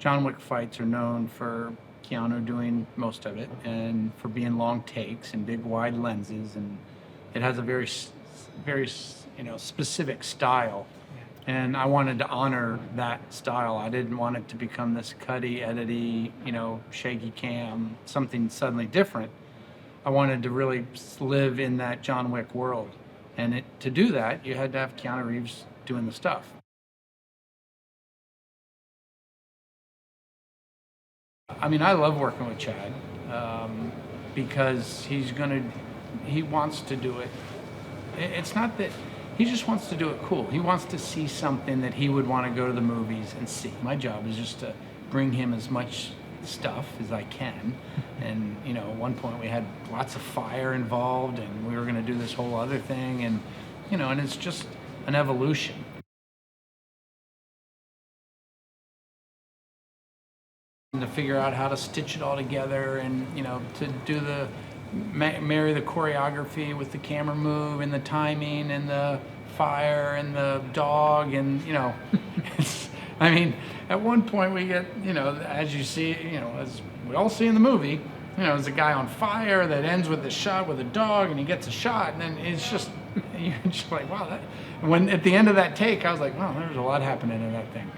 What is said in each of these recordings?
John Wick fights are known for Keanu doing most of it, and for being long takes and big wide lenses, and it has a very specific style. And I wanted to honor that style. I didn't want it to become this cutty, edity, shaky cam, something suddenly different. I wanted to really live in that John Wick world. And to do that, you had to have Keanu Reeves doing the stuff. I mean, I love working with Chad because he wants to do it. It's not that he just wants to do it cool. He wants to see something that he would want to go to the movies and see. My job is just to bring him as much stuff as I can. And, at one point we had lots of fire involved, and we were going to do this whole other thing. And, and it's just an evolution. To figure out how to stitch it all together, and to do marry the choreography with the camera move and the timing and the fire and the dog, and at one point we get as you see, as we all see in the movie, there's a guy on fire that ends with a shot with a dog, and he gets a shot, and then it's just you're just like, wow. When at the end of that take I was like, wow, there's a lot happening in that thing.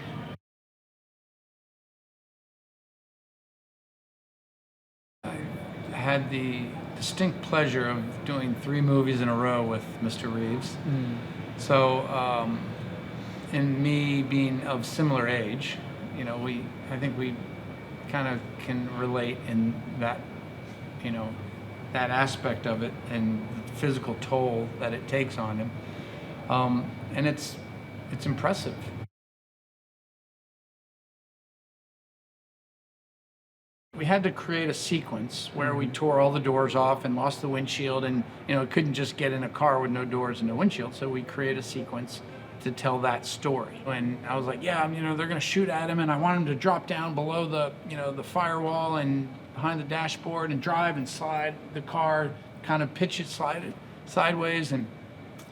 Had the distinct pleasure of doing 3 movies in a row with Mr. Reeves. So, and me being of similar age, I think we kind of can relate in that, that aspect of it and the physical toll that it takes on him. And it's impressive. We had to create a sequence where we tore all the doors off and lost the windshield, and couldn't just get in a car with no doors and no windshield. So we created a sequence to tell that story. And I was like, yeah, they're going to shoot at him, and I want him to drop down below the the firewall and behind the dashboard and drive and slide the car, kind of pitch it, slide it sideways, and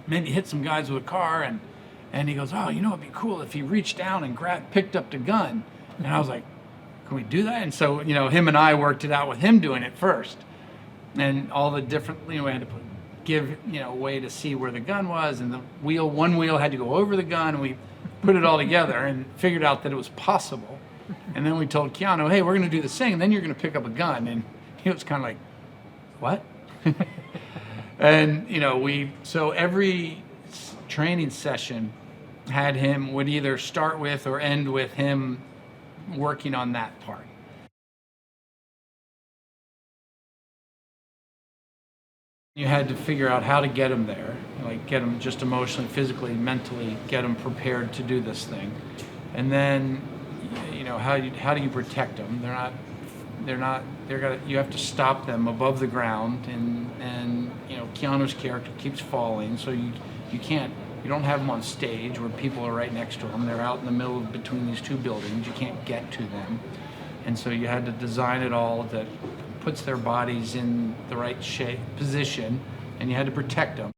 maybe hit some guys with a car. And he goes, oh, it'd be cool if he reached down and picked up the gun. And I was like, can we do that? And so, him and I worked it out with him doing it first. And all the different, we had to give, a way to see where the gun was, and one wheel had to go over the gun, and we put it all together and figured out that it was possible. And then we told Keanu, hey, we're going to do this thing, and then you're going to pick up a gun. And he was kind of like, what? And, so every training session would either start with or end with him working on that part. You had to figure out how to get him there, get him just emotionally, physically, mentally, get him prepared to do this thing. And then, how do you protect them? You have to stop them above the ground, and Keanu's character keeps falling, so you don't have them on stage where people are right next to them. They're out in the middle between these 2 buildings. You can't get to them. And so you had to design it all that puts their bodies in the right shape, position, and you had to protect them.